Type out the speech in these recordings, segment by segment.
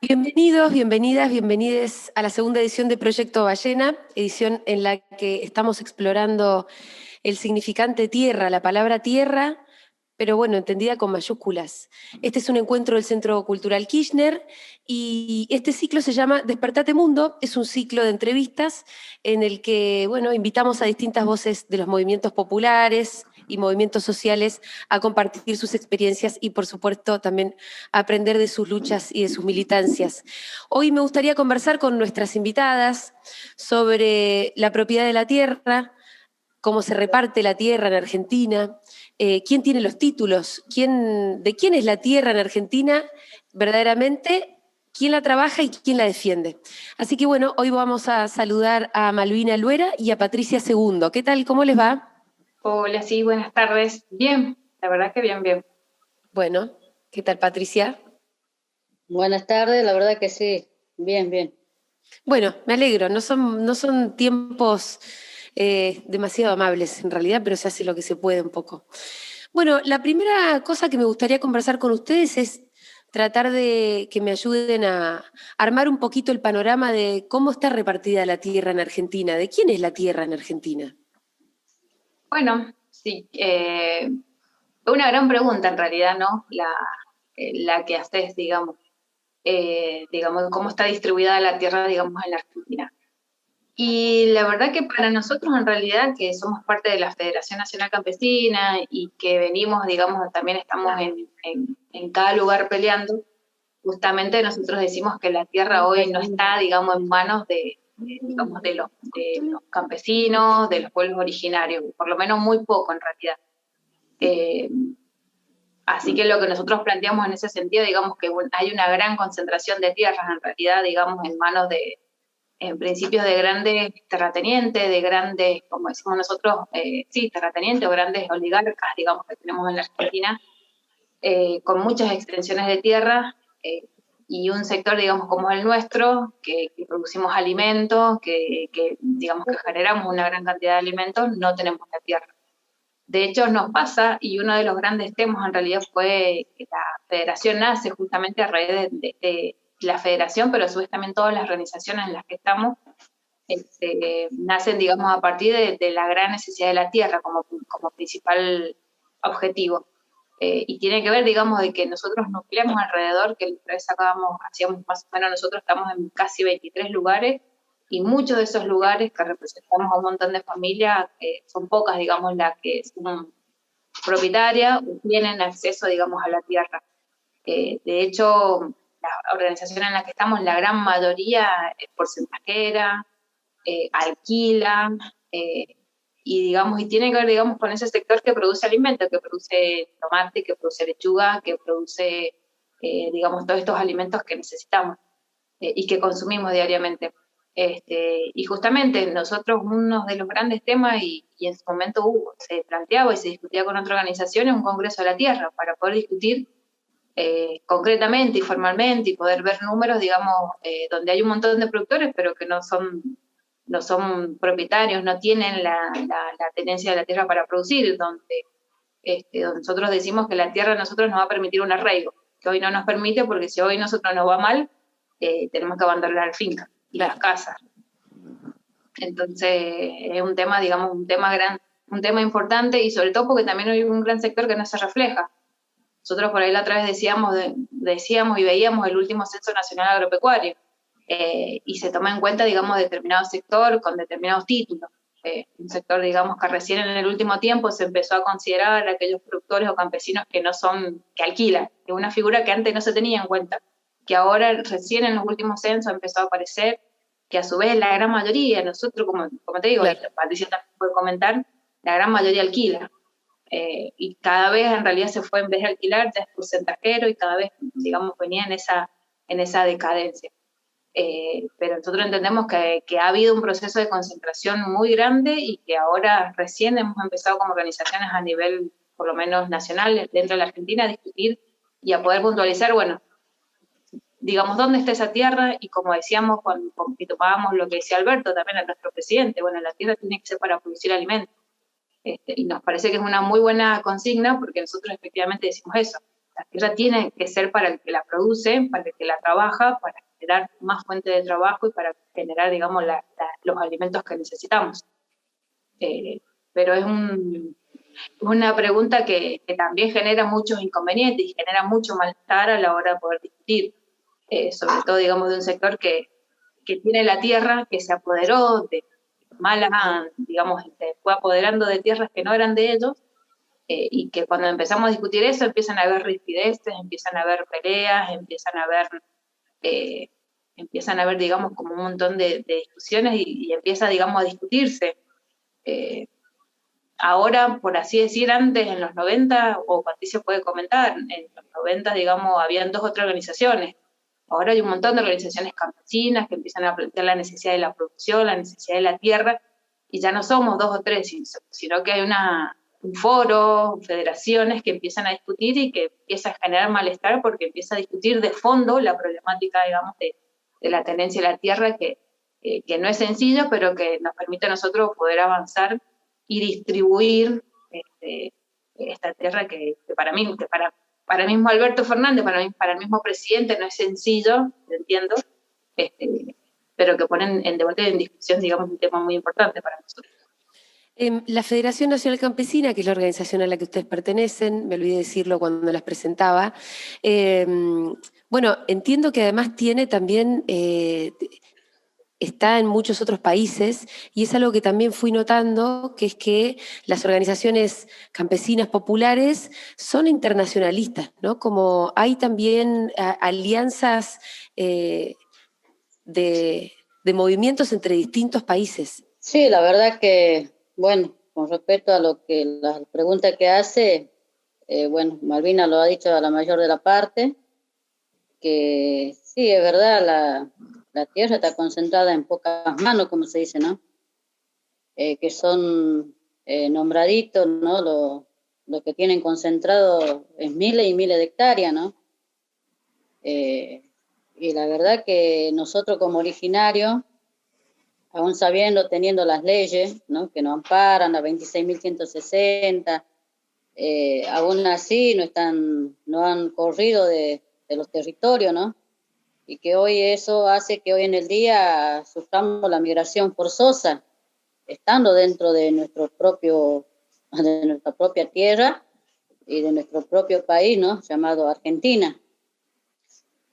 Bienvenidos, bienvenidas, bienvenides a la segunda edición de Proyecto Ballena, edición en la que estamos explorando el significante tierra, la palabra tierra, pero bueno, entendida con mayúsculas. Este es un encuentro del Centro Cultural Kirchner y este ciclo se llama Despertate Mundo. Es un ciclo de entrevistas en el que, bueno, invitamos a distintas voces de los movimientos populares y movimientos sociales a compartir sus experiencias y, por supuesto, también a aprender de sus luchas y de sus militancias. Hoy me gustaría conversar con nuestras invitadas sobre la propiedad de la tierra, cómo se reparte la tierra en Argentina, quién tiene los títulos, de quién es la tierra en Argentina verdaderamente, quién la trabaja y quién la defiende. Así que bueno, hoy vamos a saludar a Malvina Luera y a Patricia Segundo. ¿Qué tal? ¿Cómo les va? Hola, sí, buenas tardes. Bien, la verdad que bien, bien. Bueno, ¿qué tal, Patricia? Buenas tardes, la verdad que sí, bien, bien. Bueno, me alegro, no son tiempos demasiado amables en realidad, pero se hace lo que se puede un poco. Bueno, la primera cosa que me gustaría conversar con ustedes es tratar de que me ayuden a armar un poquito el panorama de cómo está repartida la tierra en Argentina, de quién es la tierra en Argentina. Bueno, sí, una gran pregunta en realidad, ¿no? La que haces, digamos, cómo está distribuida la tierra, digamos, en la Argentina. Y la verdad que para nosotros en realidad, que somos parte de la Federación Nacional Campesina y que venimos, digamos, también estamos en cada lugar peleando, justamente nosotros decimos que la tierra hoy no está, digamos, en manos digamos, de los campesinos, de los pueblos originarios, por lo menos muy poco en realidad. Eh, Así que lo que nosotros planteamos en ese sentido, digamos que hay una gran concentración de tierras en realidad, digamos, en manos en principio de grandes terratenientes, de grandes, como decimos nosotros, sí, terratenientes o grandes oligarcas, digamos, que tenemos en la Argentina, con muchas extensiones de tierra y un sector, digamos, como el nuestro, que producimos alimentos, digamos, que generamos una gran cantidad de alimentos, no tenemos la tierra. De hecho, nos pasa, y uno de los grandes temas en realidad fue que la federación nace justamente a raíz de la federación, pero a su vez también todas las organizaciones en las que estamos, nacen, digamos, a partir de la gran necesidad de la tierra como principal objetivo. Y tiene que ver, digamos, de que nosotros nucleamos alrededor, que la vez hacíamos más o menos, nosotros estamos en casi 23 lugares, y muchos de esos lugares que representamos a un montón de familias, son pocas, digamos, las que son propietarias o tienen acceso, digamos, a la tierra. De hecho, la organización en la que estamos, la gran mayoría es porcentajera, alquila, y digamos, y tiene que ver, digamos, con ese sector que produce alimentos, que produce tomate, que produce lechuga, que produce, digamos, todos estos alimentos que necesitamos y que consumimos diariamente. Y justamente nosotros uno de los grandes temas, y en su momento se planteaba y se discutía con otra organización, es un Congreso de la Tierra, para poder discutir concretamente y formalmente y poder ver números, digamos, donde hay un montón de productores, pero que no son propietarios, no tienen la tenencia de la tierra para producir, donde nosotros decimos que la tierra a nosotros nos va a permitir un arraigo, que hoy no nos permite, porque si hoy nosotros nos va mal, tenemos que abandonar la finca y las casas. Entonces, es un tema, digamos, un tema importante, y sobre todo porque también hay un gran sector que no se refleja. Nosotros por ahí la otra vez decíamos y veíamos el último Censo Nacional Agropecuario, y se toma en cuenta, digamos, determinado sector con determinados títulos. Un sector, digamos, que recién en el último tiempo se empezó a considerar a aquellos productores o campesinos que alquilan, que es una figura que antes no se tenía en cuenta, que ahora recién en los últimos censos empezó a aparecer, que a su vez la gran mayoría, nosotros, como te digo, Claro. y Patricia también puede comentar, la gran mayoría alquila. Y cada vez en realidad se fue, en vez de alquilar, ya es porcentajero, y cada vez, digamos, venía en esa decadencia. Pero nosotros entendemos que ha habido un proceso de concentración muy grande y que ahora recién hemos empezado como organizaciones a nivel, por lo menos nacional, dentro de la Argentina, a discutir y a poder puntualizar, bueno, digamos, dónde está esa tierra, y como decíamos, y tomábamos lo que decía Alberto también, a nuestro presidente, bueno, la tierra tiene que ser para producir alimentos. Y nos parece que es una muy buena consigna, porque nosotros efectivamente decimos eso. La tierra tiene que ser para el que la produce, para el que la trabaja, para generar más fuentes de trabajo y para generar, digamos, los alimentos que necesitamos. Pero es una pregunta que también genera muchos inconvenientes y genera mucho malestar a la hora de poder discutir, sobre todo, digamos, de un sector que tiene la tierra, que se apoderó de malas, digamos, se fue apoderando de tierras que no eran de ellos, y que cuando empezamos a discutir eso empiezan a haber rispideces, empiezan a haber peleas, empiezan a haber, digamos, como un montón de discusiones y empieza, digamos, a discutirse. Ahora, por así decir, antes, en los 90, o Patricia puede comentar, en los 90, digamos, habían 2 o 3 organizaciones. Ahora hay un montón de organizaciones campesinas que empiezan a plantear la necesidad de la producción, la necesidad de la tierra, y ya no somos 2 o 3, sino que hay un foro, federaciones que empiezan a discutir y que empieza a generar malestar porque empieza a discutir de fondo la problemática, digamos, de la tenencia de la tierra, que no es sencillo, pero que nos permite a nosotros poder avanzar y distribuir esta tierra que para mí, para el mismo Alberto Fernández, para el mismo presidente no es sencillo, entiendo, pero que ponen en debate, en discusión, digamos, un tema muy importante para nosotros. La Federación Nacional Campesina, que es la organización a la que ustedes pertenecen, me olvidé decirlo cuando las presentaba, bueno, entiendo que además tiene también, está en muchos otros países, y es algo que también fui notando, que es que las organizaciones campesinas populares son internacionalistas, ¿no? Como hay también alianzas de movimientos entre distintos países. Sí, la verdad que, bueno, con respecto a la pregunta que hace, bueno, Malvina lo ha dicho a la mayor de la parte, que sí, es verdad, la tierra está concentrada en pocas manos, como se dice, ¿no? Que son nombraditos, ¿no? Lo que tienen concentrado es miles y miles de hectáreas, ¿no? Y la verdad que nosotros como originarios, aún sabiendo, teniendo las leyes, ¿no?, que nos amparan, la 26.160, aún así no han corrido de los territorios, ¿no? Y que hoy eso hace que hoy en el día suframos la migración forzosa, estando dentro de nuestra propia tierra y de nuestro propio país, ¿no?, llamado Argentina.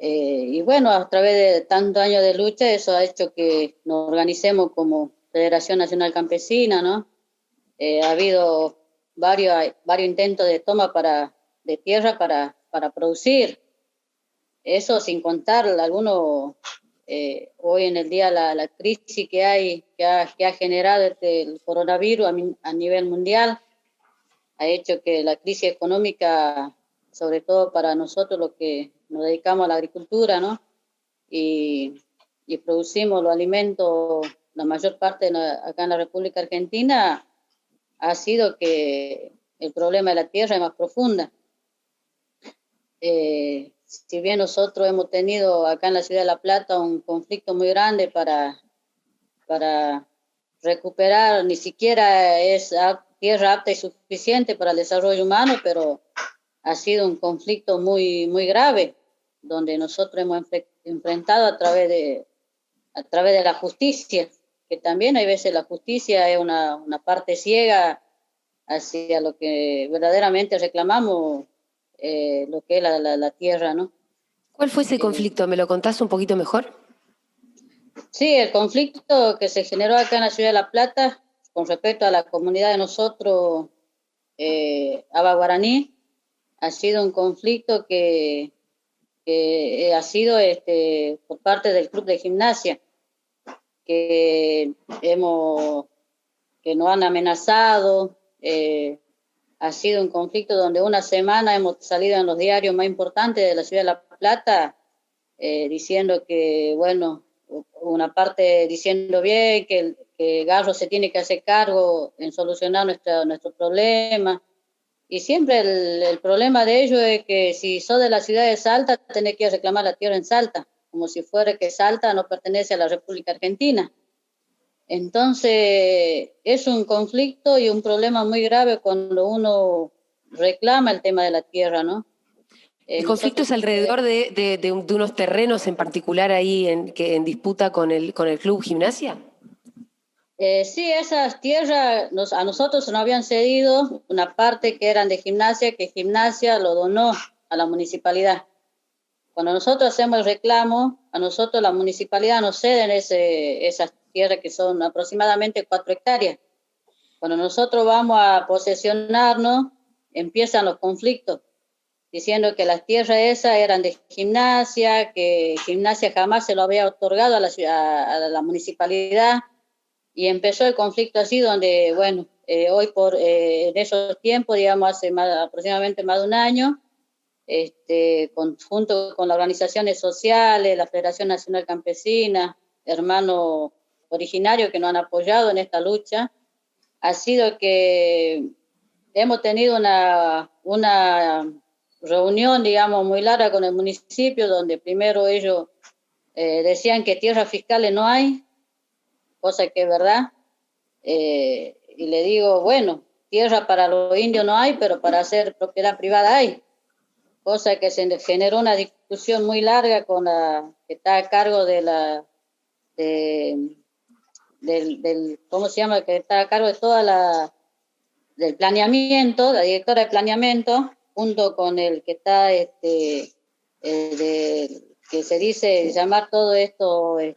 Y bueno, a través de tantos años de lucha, eso ha hecho que nos organicemos como Federación Nacional Campesina, ¿no? Ha habido varios intentos de toma de tierra para producir. Eso sin contar algunos, hoy en el día la crisis que ha generado el coronavirus a nivel mundial, ha hecho que la crisis económica, sobre todo para nosotros los que nos dedicamos a la agricultura, ¿no?, y producimos los alimentos, la mayor parte acá en la República Argentina, ha sido que el problema de la tierra es más profunda. Si bien nosotros hemos tenido acá en la ciudad de La Plata un conflicto muy grande para recuperar, ni siquiera es tierra apta y suficiente para el desarrollo humano, pero ha sido un conflicto muy, muy grave, donde nosotros hemos enfrentado a través de la justicia, que también hay veces la justicia es una parte ciega hacia lo que verdaderamente reclamamos, lo que es la tierra, ¿no? ¿Cuál fue ese conflicto? ¿Me lo contás un poquito mejor? Sí, el conflicto que se generó acá en la ciudad de La Plata con respecto a la comunidad de nosotros, Aba Guaraní, ha sido un conflicto que ha sido por parte del club de gimnasia, que nos han amenazado. Ha sido un conflicto donde una semana hemos salido en los diarios más importantes de la ciudad de La Plata, diciendo que, bueno, una parte diciendo bien que Garro se tiene que hacer cargo en solucionar nuestro problema. Y siempre el problema de ellos es que si sos de la ciudad de Salta, tenés que reclamar la tierra en Salta, como si fuera que Salta no pertenece a la República Argentina. Entonces, es un conflicto y un problema muy grave cuando uno reclama el tema de la tierra, ¿no? ¿El conflicto es alrededor de unos terrenos en particular ahí en disputa con el Club Gimnasia? Sí, esas tierras a nosotros nos habían cedido una parte que eran de Gimnasia, que Gimnasia lo donó a la municipalidad. Cuando nosotros hacemos el reclamo, a nosotros la municipalidad nos ceden esas tierras que son aproximadamente 4 hectáreas. Cuando nosotros vamos a posesionarnos, empiezan los conflictos, diciendo que las tierras esas eran de Gimnasia, que Gimnasia jamás se lo había otorgado a la municipalidad, y empezó el conflicto así, donde, bueno, hoy en esos tiempos, digamos, aproximadamente más de un año, junto con las organizaciones sociales, la Federación Nacional Campesina, hermanos originarios que nos han apoyado en esta lucha, ha sido que hemos tenido una reunión, digamos, muy larga con el municipio, donde primero ellos decían que tierras fiscales no hay, cosa que es verdad, y le digo, bueno, tierra para los indios no hay, pero para hacer propiedad privada hay, cosa que se generó una discusión muy larga con la que está a cargo del ¿cómo se llama? Que está a cargo de del planeamiento, la directora de planeamiento, junto con el que está, que se dice llamar todo esto de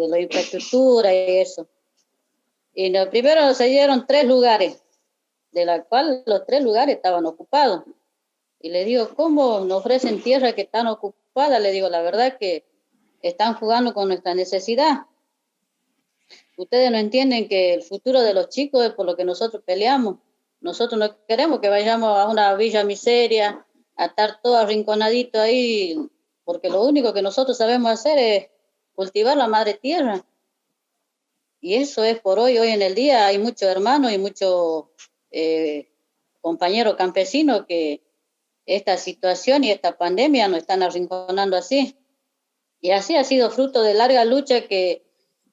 la infraestructura y eso. Y primero se dieron 3 lugares, de la cual los 3 lugares estaban ocupados. Y le digo, ¿cómo nos ofrecen tierra que están ocupadas? Le digo, la verdad que están jugando con nuestra necesidad. Ustedes no entienden que el futuro de los chicos es por lo que nosotros peleamos. Nosotros no queremos que vayamos a una villa miseria, a estar todos arrinconaditos ahí, porque lo único que nosotros sabemos hacer es cultivar la madre tierra. Y eso es por hoy en el día. Hay muchos hermanos y muchos compañeros campesinos que esta situación y esta pandemia nos están arrinconando así. Y así ha sido fruto de larga lucha que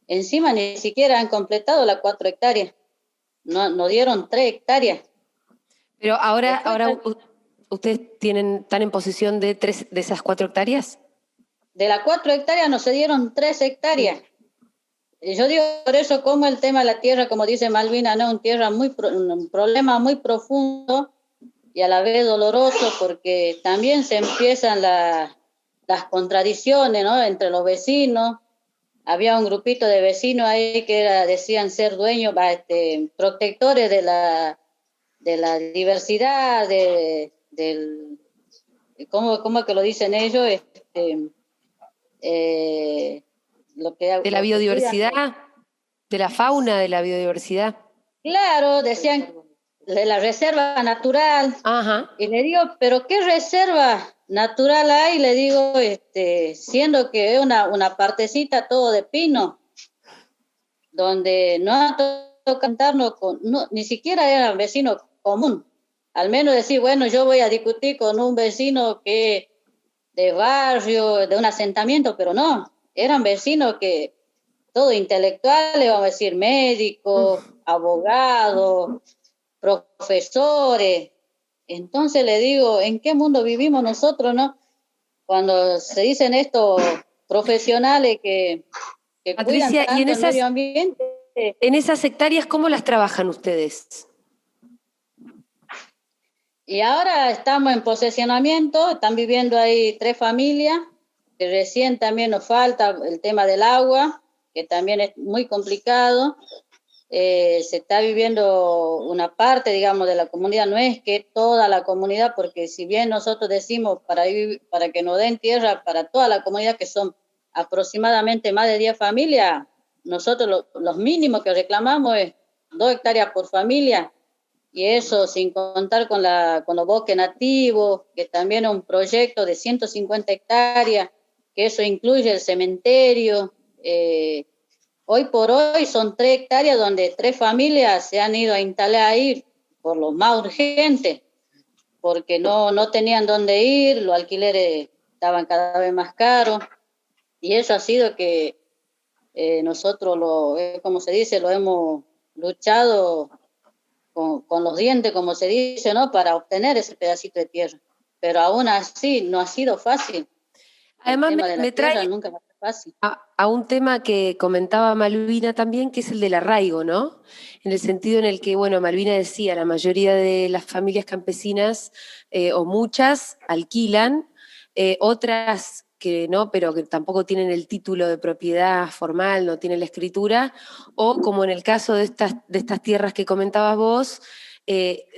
encima ni siquiera han completado las 4 hectáreas. No dieron 3 hectáreas. Pero ahora ustedes están en posesión de 3 de esas 4 hectáreas. De las 4 hectáreas nos cedieron 3 hectáreas. Yo digo por eso como el tema de la tierra, como dice Malvina, no, un problema muy profundo y a la vez doloroso, porque también se empiezan las contradicciones, ¿no?, entre los vecinos. Había un grupito de vecinos ahí que decían ser dueños, protectores de la diversidad, ¿cómo que lo dicen ellos? De la biodiversidad, de la fauna, de la biodiversidad. Claro, decían de la reserva natural. Ajá. Y le digo, ¿pero qué reserva natural hay? Le digo, siendo que es una partecita todo de pino, donde no ha tocado cantarnos ni siquiera era un vecino común. Al menos decir, bueno, yo voy a discutir con un vecino que de barrio, de un asentamiento, pero no, eran vecinos que, todos intelectuales, vamos a decir, médicos, abogados, profesores. Entonces le digo, ¿en qué mundo vivimos nosotros, no? Cuando se dicen estos profesionales que Patricia, cuidan tanto el medio ambiente. En esas hectáreas, ¿cómo las trabajan ustedes? Y ahora estamos en posesionamiento, están viviendo ahí 3 familias, que recién también nos falta el tema del agua, que también es muy complicado. Se está viviendo una parte, digamos, de la comunidad, no es que toda la comunidad, porque si bien nosotros decimos para que nos den tierra para toda la comunidad, que son aproximadamente más de 10 familias, nosotros los mínimos que reclamamos es 2 hectáreas por familia, y eso sin contar con los bosques nativos, que también es un proyecto de 150 hectáreas, que eso incluye el cementerio. Hoy por hoy son 3 hectáreas donde 3 familias se han ido a instalar ahí por lo más urgente, porque no tenían dónde ir, los alquileres estaban cada vez más caros, y eso ha sido que nosotros, como se dice, lo hemos luchado con los dientes, como se dice, ¿no?, para obtener ese pedacito de tierra. pero aún así no ha sido fácil. Además, El tema de la me tierra trae nunca va a ser fácil. a un tema que comentaba Malvina también, que es el del arraigo, ¿no? En el sentido en el que, bueno, Malvina decía, la mayoría de las familias campesinas, o muchas, alquilan, otras que no, pero que tampoco tienen el título de propiedad formal, no tienen la escritura, o como en el caso de estas tierras que comentabas vos,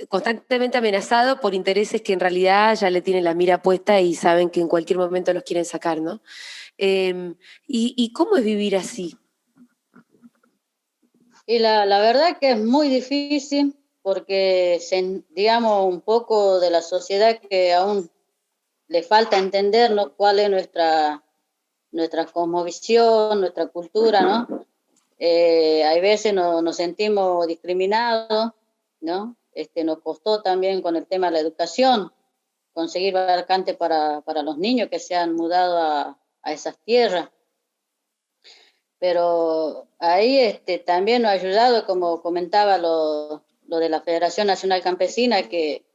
constantemente amenazado por intereses que en realidad ya le tienen la mira puesta y saben que en cualquier momento los quieren sacar, ¿no? ¿Y cómo es vivir así? Y la verdad que es muy difícil porque, digamos, un poco de la sociedad que aún le falta entender, ¿no? Cuál es nuestra cosmovisión, nuestra cultura, ¿no? Hay veces nos sentimos discriminados, ¿no? Nos costó también con el tema de la educación conseguir vacantes para los niños que se han mudado a esas tierras. Pero ahí también nos ha ayudado, como comentaba lo de la Federación Nacional Campesina, que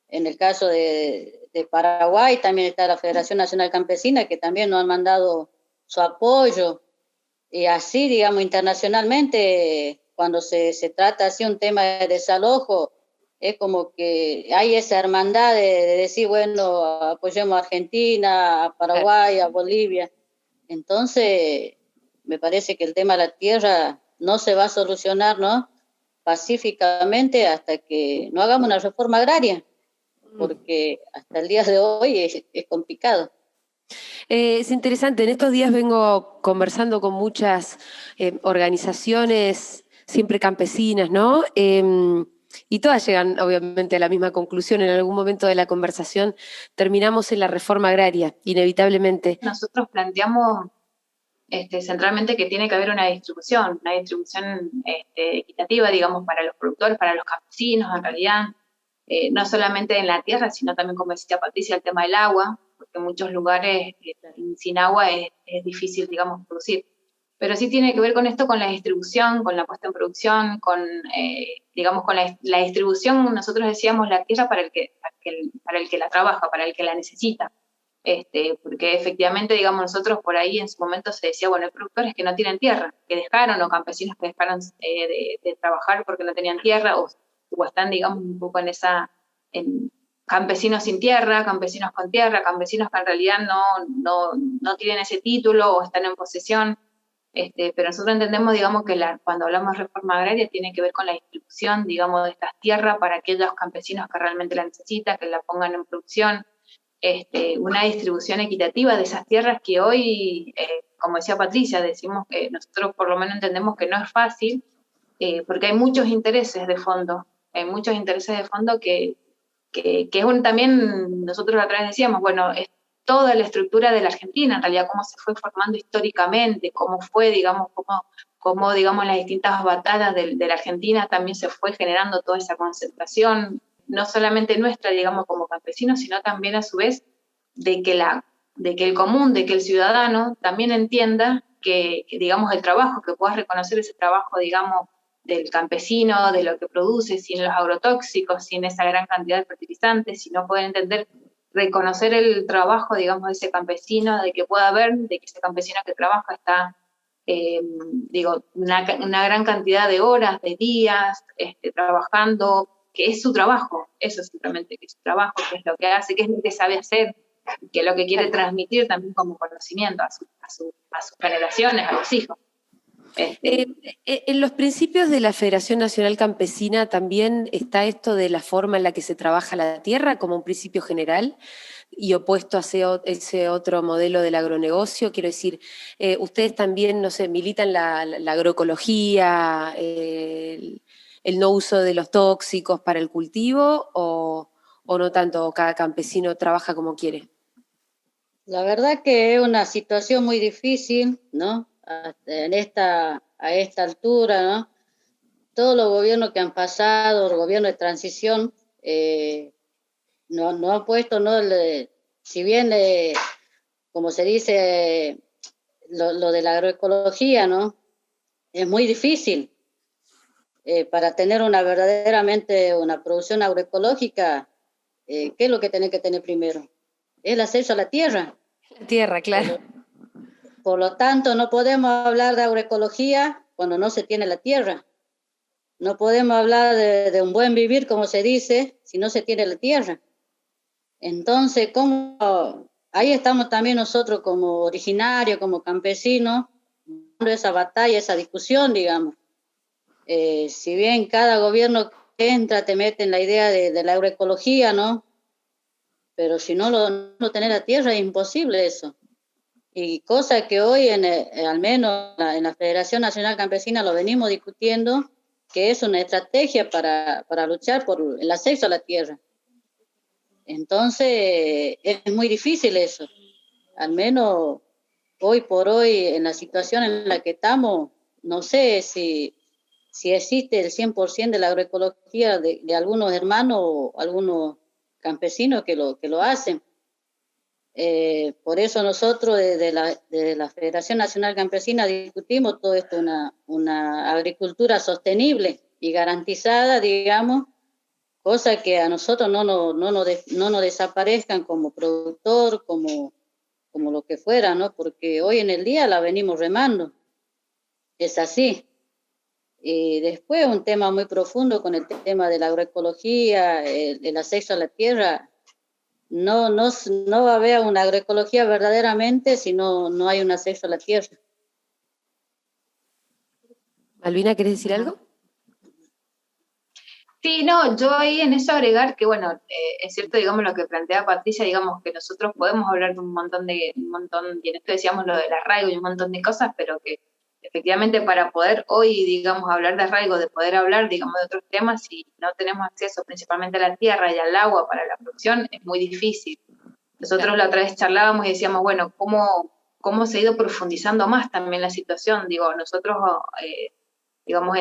en el caso de Paraguay también está la Federación Nacional Campesina, que también nos han mandado su apoyo. Y así, digamos, internacionalmente, cuando se trata así un tema de desalojo, es como que hay esa hermandad de decir, bueno, apoyemos a Argentina, a Paraguay, a Bolivia. Entonces, me parece que el tema de la tierra no se va a solucionar, ¿no? Pacíficamente hasta que no hagamos una reforma agraria, porque hasta el día de hoy es complicado. Es interesante, en estos días vengo conversando con muchas organizaciones, siempre campesinas, ¿no? Y todas llegan obviamente a la misma conclusión. En algún momento de la conversación terminamos en la reforma agraria, inevitablemente. Nosotros planteamos centralmente que tiene que haber una distribución equitativa, digamos, para los productores, para los campesinos, en realidad, no solamente en la tierra, sino también, como decía Patricia, el tema del agua, porque en muchos lugares sin agua es difícil, digamos, producir. Pero sí tiene que ver con esto, con la distribución, con la puesta en producción, digamos, con la distribución. Nosotros decíamos la tierra para el que la trabaja, para el que la necesita. Porque efectivamente, digamos, nosotros por ahí en su momento se decía, bueno, hay productores que no tienen tierra, que dejaron, o campesinos que dejaron de trabajar porque no tenían tierra, o están, digamos, un poco en campesinos sin tierra, campesinos con tierra, campesinos que en realidad no tienen ese título o están en posesión. Pero nosotros entendemos, digamos, que cuando hablamos de reforma agraria tiene que ver con la distribución, digamos, de estas tierras para aquellos campesinos que realmente la necesitan, que la pongan en producción, una distribución equitativa de esas tierras que hoy, como decía Patricia, decimos que nosotros por lo menos entendemos que no es fácil, porque hay muchos intereses de fondo, que es también, nosotros la otra vez decíamos, bueno, es toda la estructura de la Argentina, en realidad cómo se fue formando históricamente, cómo fue, digamos, cómo digamos, las distintas batadas de la Argentina también se fue generando toda esa concentración, no solamente nuestra, digamos, como campesinos, sino también a su vez de que el común, de que el ciudadano también entienda que, digamos, el trabajo, que puedas reconocer ese trabajo, digamos, del campesino, de lo que produce, sin los agrotóxicos, sin esa gran cantidad de fertilizantes, si no pueden entender, reconocer el trabajo, digamos, de ese campesino, de que pueda ver, de que ese campesino que trabaja está, una gran cantidad de horas, de días, trabajando, que es su trabajo, eso simplemente, que es su trabajo, que es lo que hace, que es lo que sabe hacer, que es lo que quiere transmitir también como conocimiento a sus generaciones, a los hijos. En los principios de la Federación Nacional Campesina también está esto de la forma en la que se trabaja la tierra como un principio general y opuesto a ese otro modelo del agronegocio. Quiero decir, ustedes también, no sé, militan la agroecología, el no uso de los tóxicos para el cultivo o no tanto, o cada campesino trabaja como quiere. La verdad que es una situación muy difícil, ¿no? A esta altura, ¿no? Todos los gobiernos que han pasado, el gobierno de transición, no han puesto, ¿no? Si bien, como se dice, lo de la agroecología, ¿no? Es muy difícil. Para tener verdaderamente una producción agroecológica, ¿qué es lo que tenés que tener primero? Es el acceso a la tierra. La tierra, claro. Por lo tanto, no podemos hablar de agroecología cuando no se tiene la tierra. No podemos hablar de un buen vivir, como se dice, si no se tiene la tierra. Entonces, ahí estamos también nosotros como originarios, como campesinos, dando esa batalla, esa discusión, digamos. Si bien cada gobierno que entra te mete en la idea de la agroecología, ¿no? Pero si no tenés la tierra es imposible eso. Y cosa que hoy, al menos en la Federación Nacional Campesina, lo venimos discutiendo, que es una estrategia para luchar por el acceso a la tierra. Entonces, es muy difícil eso. Al menos hoy por hoy, en la situación en la que estamos, no sé si existe el 100% de la agroecología de algunos hermanos o algunos campesinos que lo hacen. Por eso nosotros desde la Federación Nacional Campesina discutimos todo esto, una agricultura sostenible y garantizada, digamos, cosa que a nosotros no nos desaparezcan como productor, como lo que fuera, ¿no? Porque hoy en el día la venimos remando, es así. Y después un tema muy profundo con el tema de la agroecología, el acceso a la tierra. No va a haber una agroecología verdaderamente si no hay un acceso a la tierra. Malvina, ¿querés decir algo? Sí, no, yo ahí en eso agregar que, bueno, es cierto, digamos, lo que plantea Patricia, digamos, que nosotros podemos hablar de un montón, y en esto decíamos lo del arraigo y un montón de cosas, pero que efectivamente para poder hoy, digamos, hablar de arraigo, de poder hablar, digamos, de otros temas, si no tenemos acceso principalmente a la tierra y al agua para la producción, es muy difícil. Nosotros la otra vez charlábamos y decíamos, bueno, ¿cómo se ha ido profundizando más también la situación? Digo, nosotros, digamos,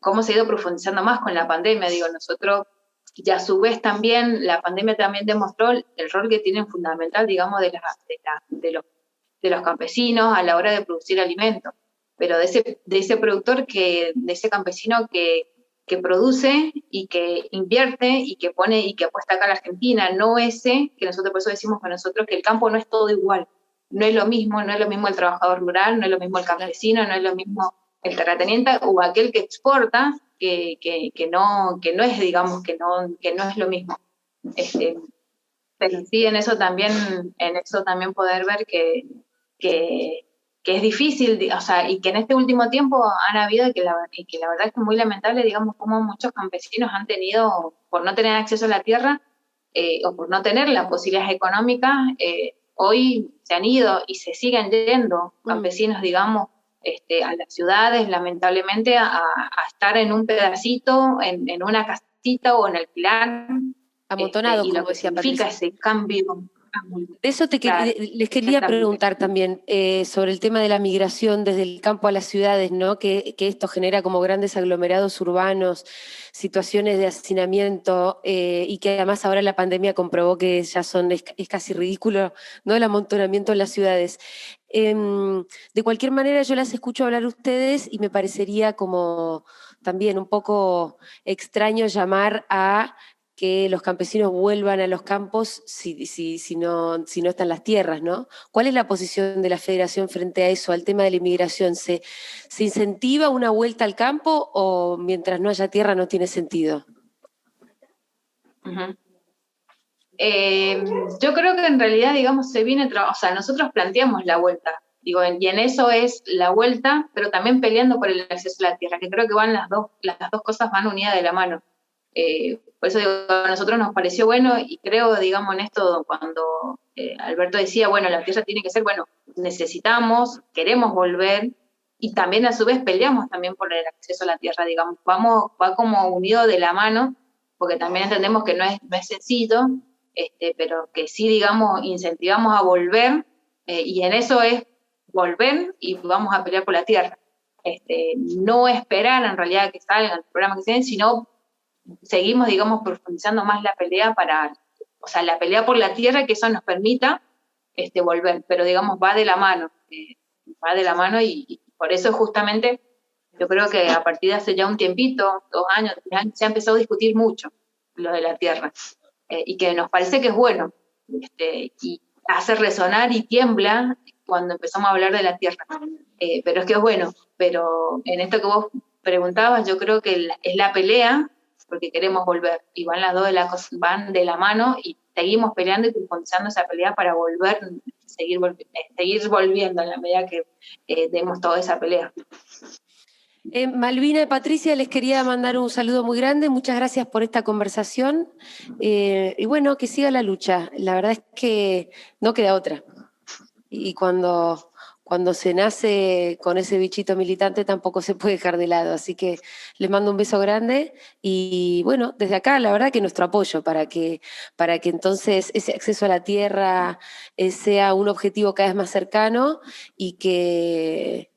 cómo se ha ido profundizando más con la pandemia, digo, nosotros, y a su vez también, la pandemia también demostró el rol que tienen fundamental, digamos, de los campesinos a la hora de producir alimentos, pero de ese productor, de ese campesino que produce y que invierte y que pone y que apuesta acá a la Argentina, no ese que nosotros, por eso decimos con nosotros que el campo no es todo igual, no es lo mismo el trabajador rural, no es lo mismo el campesino, no es lo mismo el terrateniente o aquel que exporta, que no es, digamos, que no es lo mismo. Pero sí, en eso también poder ver que es difícil, o sea, y que en este último tiempo han habido, y que la verdad es que es muy lamentable, digamos, como muchos campesinos han tenido, por no tener acceso a la tierra, o por no tener las posibilidades económicas, hoy se han ido y se siguen yendo campesinos, digamos, a las ciudades, lamentablemente, a estar en un pedacito, en una casita o en el pilar, amontonado, y como lo que decía significa Patricia. ese cambio. De eso Claro, les quería preguntar también sobre el tema de la migración desde el campo a las ciudades, ¿no? Que esto genera como grandes aglomerados urbanos, situaciones de hacinamiento y que además ahora la pandemia comprobó que ya es casi ridículo, ¿no? El amontonamiento en las ciudades. De cualquier manera, yo las escucho hablar a ustedes y me parecería como también un poco extraño llamar a que los campesinos vuelvan a los campos si no están las tierras, ¿no? ¿Cuál es la posición de la Federación frente a eso, al tema de la inmigración? ¿Se incentiva una vuelta al campo o mientras no haya tierra no tiene sentido? Uh-huh. Yo creo que en realidad, digamos, o sea, nosotros planteamos la vuelta, digo, y en eso es la vuelta, pero también peleando por el acceso a la tierra, que creo que las dos cosas van unidas de la mano. Por eso digo, a nosotros nos pareció bueno y creo, digamos, en esto cuando Alberto decía, bueno, la tierra tiene que ser, bueno, necesitamos, queremos volver y también a su vez peleamos también por el acceso a la tierra, digamos, va como unido de la mano, porque también entendemos que no es sencillo, pero que sí, digamos, incentivamos a volver y en eso es volver y vamos a pelear por la tierra. No esperar en realidad que salgan los programas que se den, sino seguimos, digamos, profundizando más la pelea la pelea por la tierra, que eso nos permita volver, pero digamos, va de la mano y por eso justamente yo creo que a partir de hace ya un tiempito, 2 años, 3 años, se ha empezado a discutir mucho lo de la tierra. y que nos parece que es bueno, y hace resonar y tiembla cuando empezamos a hablar de la tierra. Pero es que es bueno, pero en esto que vos preguntabas, yo creo que es la pelea, porque queremos volver, y van las dos van de la mano, y seguimos peleando y profundizando esa pelea para volver, seguir volviendo en la medida que demos toda esa pelea. Malvina y Patricia, les quería mandar un saludo muy grande, muchas gracias por esta conversación, y bueno, que siga la lucha, la verdad es que no queda otra, y cuando se nace con ese bichito militante tampoco se puede dejar de lado, así que les mando un beso grande, y bueno, desde acá la verdad que nuestro apoyo para que entonces ese acceso a la tierra sea un objetivo cada vez más cercano, y que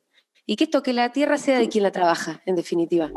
la tierra sea de quien la trabaja, en definitiva.